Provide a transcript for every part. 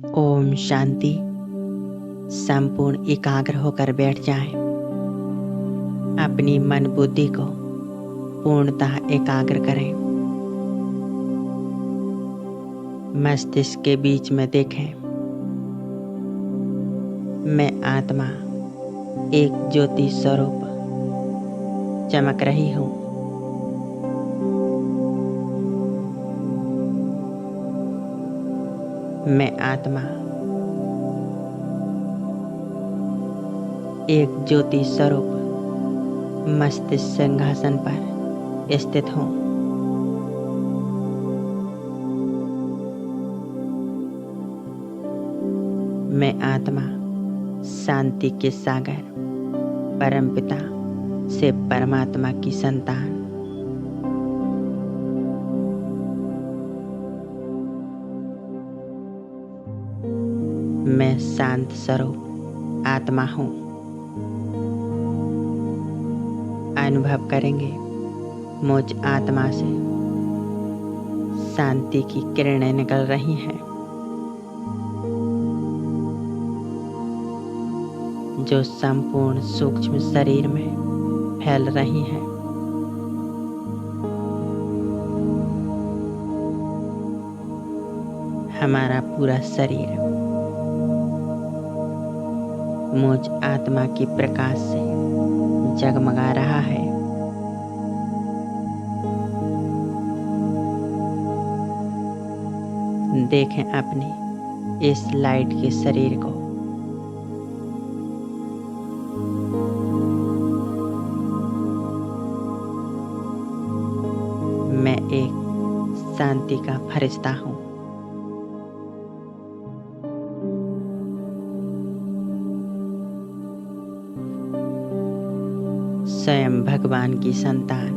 ओम शांति। संपूर्ण एकाग्र होकर बैठ जाएं। अपनी मन बुद्धि को पूर्णतः एकाग्र करें। मस्तिष्क के बीच में देखें, मैं आत्मा एक ज्योति स्वरूप चमक रही हूँ। मैं आत्मा एक ज्योति स्वरूप मस्तिष्क सिंहासन पर स्थित हूँ। मैं आत्मा शांति के सागर परमपिता से परमात्मा की संतान। मैं शांत स्वरूप आत्मा हूँ। अनुभव करेंगे मुझ आत्मा से शांति की किरणें निकल रही हैं, जो संपूर्ण सूक्ष्म शरीर में फैल रही हैं। हमारा पूरा शरीर मुझ आत्मा की प्रकाश से जगमगा रहा है। देखें अपनी इस लाइट के शरीर को। मैं एक शांति का फरिश्ता हूँ। स्वयं भगवान की संतान।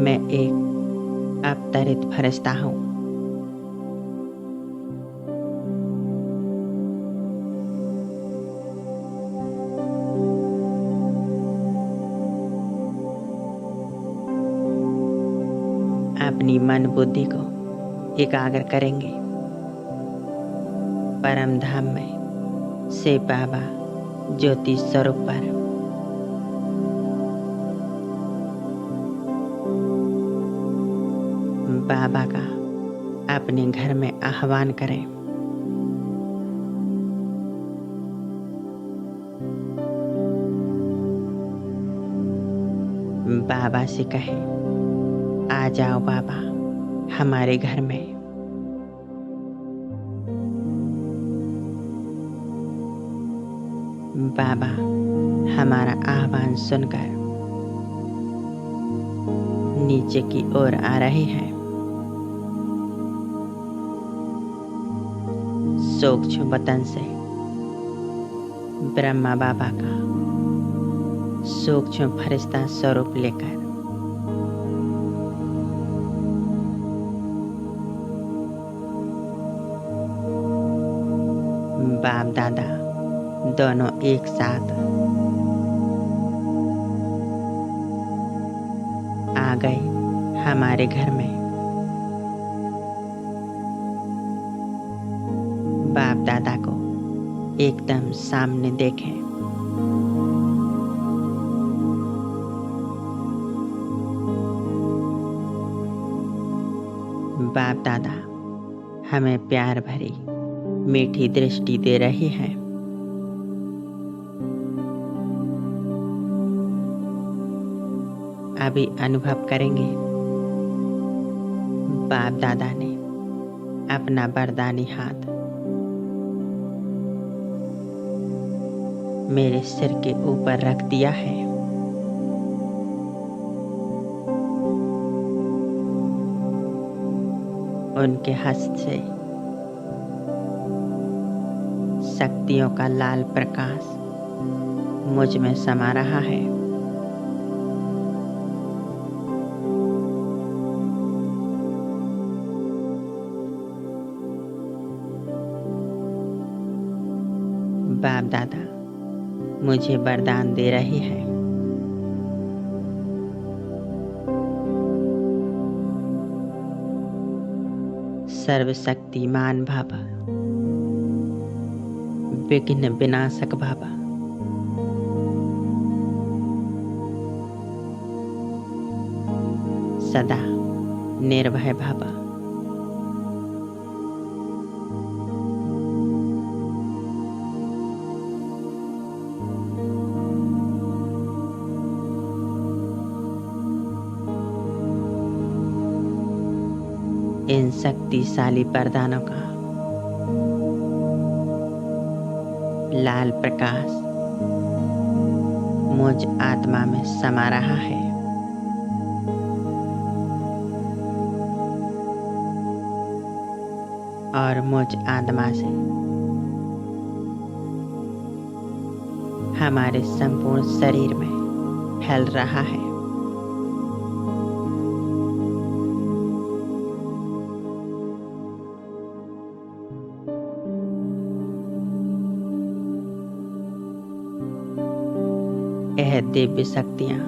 मैं एक अवतरित फरिश्ता हूँ। अपनी मन बुद्धि को एकाग्र करेंगे। परम धाम में से बाबा ज्योति स्वरूप पर बाबा का अपने घर में आह्वान करें। बाबा से कहें, आ जाओ बाबा हमारे घर में। बाबा हमारा आह्वान सुनकर नीचे की ओर आ रहे हैं। सूक्ष्म वतन से ब्रह्मा बाबा का सूक्ष्म फरिश्ता स्वरूप लेकर बाप दादा दोनों एक साथ आ गए हमारे घर में। बाप दादा को एकदम सामने देखें। बाप दादा हमें प्यार भरी मीठी दृष्टि दे रही हैं। अभी अनुभव करेंगे बाप दादा ने अपना वरदानी हाथ मेरे सिर के ऊपर रख दिया है। उनके हस्त से शक्तियों का लाल प्रकाश मुझ में समा रहा है। बाप दादा मुझे वरदान दे रहे हैं। सर्वशक्तिमान भव। विघ्न विनाशक बाबा, सदा निर्भय बाबा, इन शक्तिशाली वरदानों का लाल प्रकाश मुझ आत्मा में समा रहा है। और मुझ आत्मा से हमारे संपूर्ण शरीर में फैल रहा है। यह दिव्य शक्तियां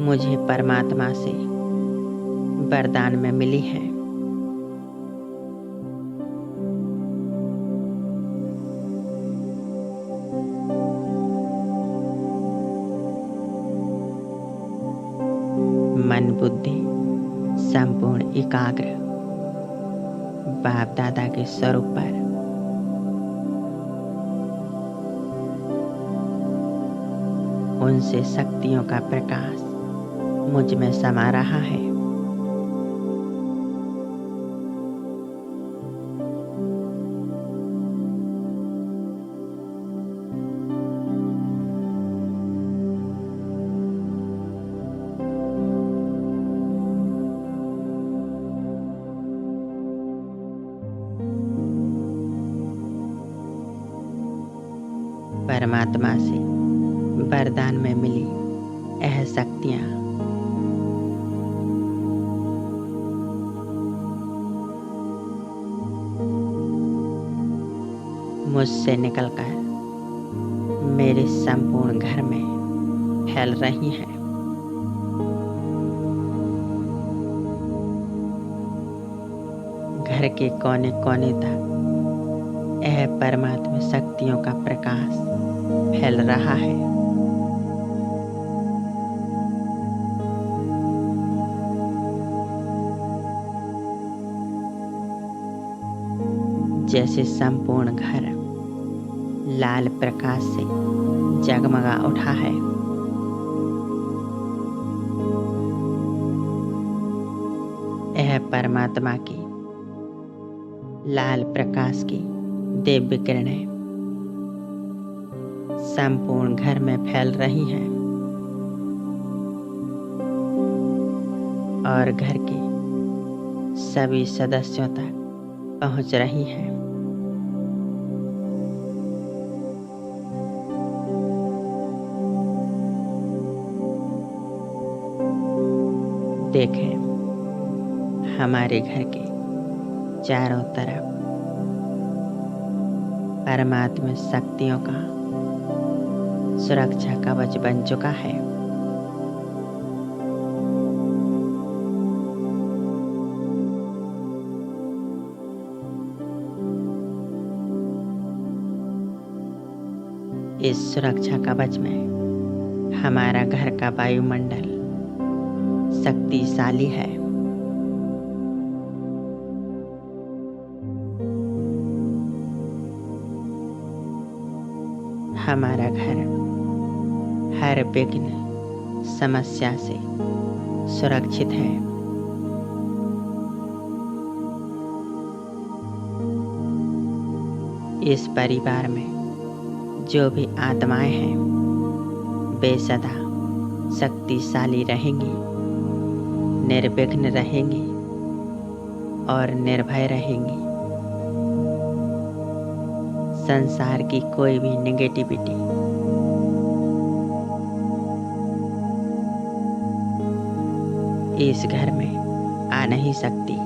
मुझे परमात्मा से वरदान में मिली है। मन बुद्धि संपूर्ण एकाग्र बाप दादा के स्वरूप पर उनसे शक्तियों का प्रकाश मुझ में समा रहा है। परमात्मा से वरदान में मिली यह शक्तियां मुझसे निकलकर मेरे संपूर्ण घर में फैल रही हैं। घर के कोने कोने तक यह परमात्मा शक्तियों का प्रकाश फैल रहा है। जैसे संपूर्ण घर लाल प्रकाश से जगमगा उठा है। यह परमात्मा की लाल प्रकाश की दिव्य किरणें संपूर्ण घर में फैल रही हैं और घर के सभी सदस्यों तक पहुंच रही हैं। देखें, हमारे घर के चारों तरफ परमात्मा शक्तियों का सुरक्षा कवच बन चुका है। इस सुरक्षा कवच में हमारा घर का वायुमंडल शक्तिशाली है। हमारा घर हर विघ्न समस्या से सुरक्षित है। इस परिवार में जो भी आत्माएं हैं वे सदा शक्तिशाली रहेंगी, निर्विघ्न रहेंगी और निर्भय रहेंगी। संसार की कोई भी नेगेटिविटी इस घर में आ नहीं सकती।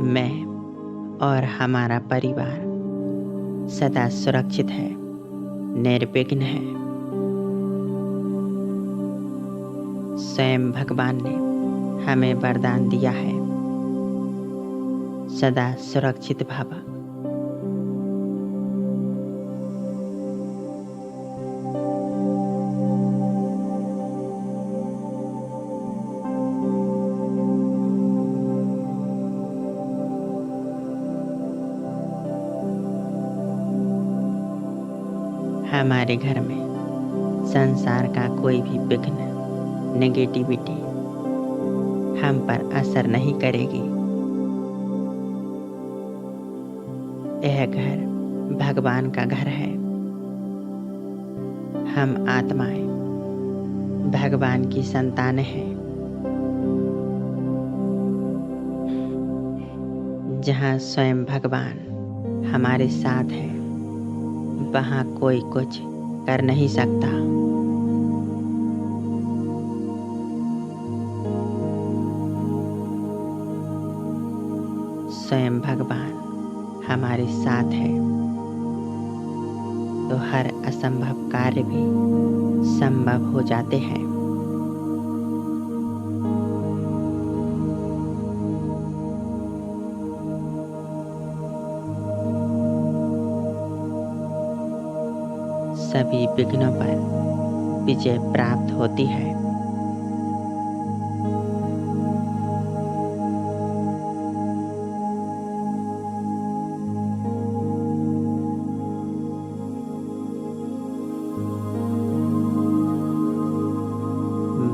मैं और हमारा परिवार सदा सुरक्षित है, निर्विघ्न है। स्वयं भगवान ने हमें वरदान दिया है, सदा सुरक्षित भव। हमारे घर में संसार का कोई भी विघ्न, नेगेटिविटी हम पर असर नहीं करेगी। यह घर भगवान का घर है। हम आत्माएं भगवान की संतानें हैं। जहाँ स्वयं भगवान हमारे साथ है, वहाँ कोई कुछ कर नहीं सकता। स्वयं भगवान हमारे साथ है तो हर असंभव कार्य भी संभव हो जाते हैं। सभी विघ्नों पर विजय प्राप्त होती है।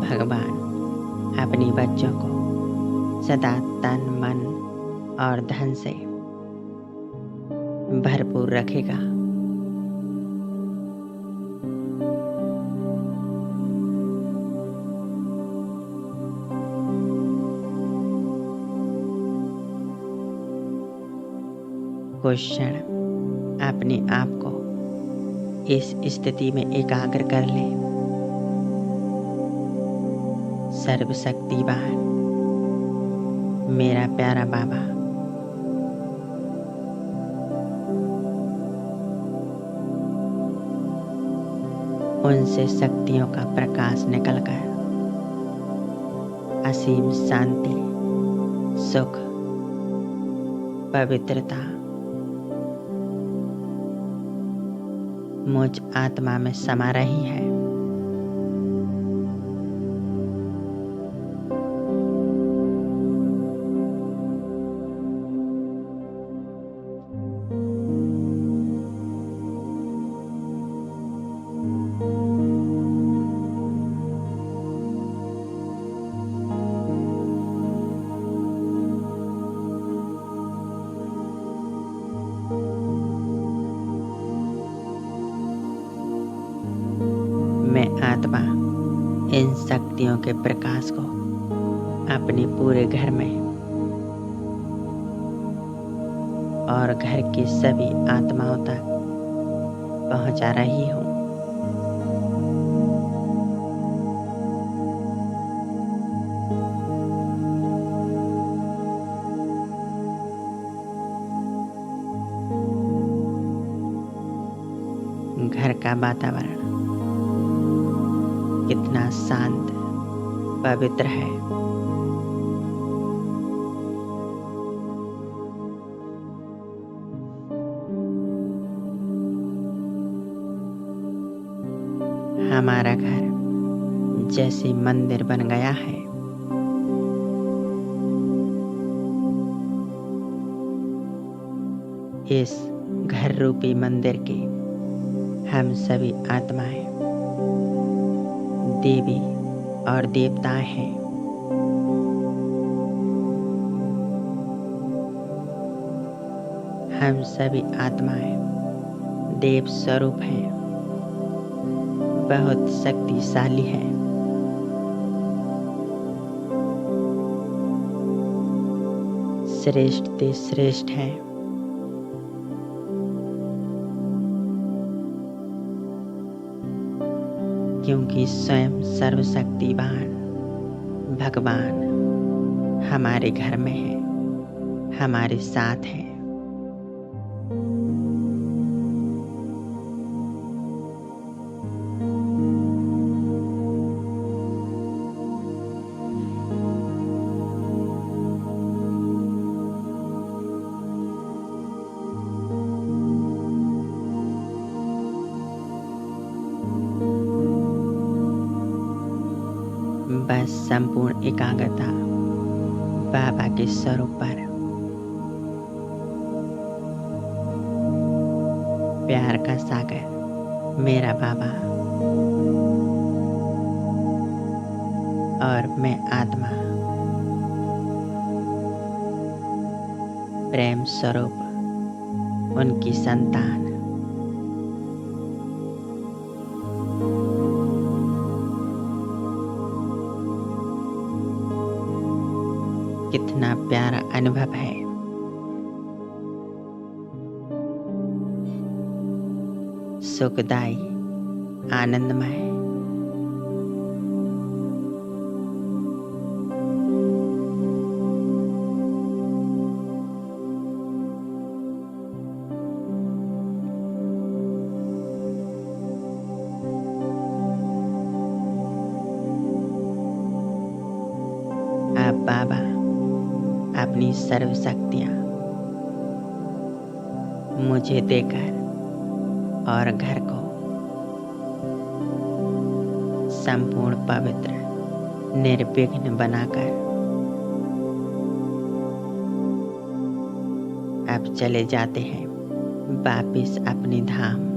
भगवान अपने बच्चों को सदा तन, मन और धन से भरपूर रखेगा। कुछ क्षण अपने आप को इस स्थिति में एकाग्र कर ले। सर्वशक्तिवान मेरा प्यारा बाबा उनसे शक्तियों का प्रकाश निकलकर असीम शांति, सुख, पवित्रता मुझ आत्मा में समा रही है। मैं आत्मा इन शक्तियों के प्रकाश को अपने पूरे घर में और घर की सभी आत्माओं तक पहुंचा रही हूँ। घर का वातावरण कितना शांत, पवित्र है। हमारा घर जैसे मंदिर बन गया है। इस घर रूपी मंदिर के हम सभी आत्माएं देवी और देवताएं हैं। हम सभी आत्माएं देव स्वरूप हैं, बहुत शक्तिशाली हैं। श्रेष्ठ ते श्रेष्ठ हैं। क्योंकि स्वयं सर्वशक्तिवान भगवान हमारे घर में है, हमारे साथ है। संपूर्ण एकाग्रता बाबा के स्वरूप पर। प्यार का सागर मेरा बाबा और मैं आत्मा, प्रेम स्वरूप उनकी संतान। कितना प्यारा अनुभव है। सुखदाई, आनंदमय। आप बाबा अपनी सर्व शक्तियां मुझे देकर और घर को संपूर्ण पवित्र निर्विघ्न बनाकर अब चले जाते हैं वापिस अपने धाम।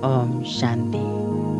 ओम शांति।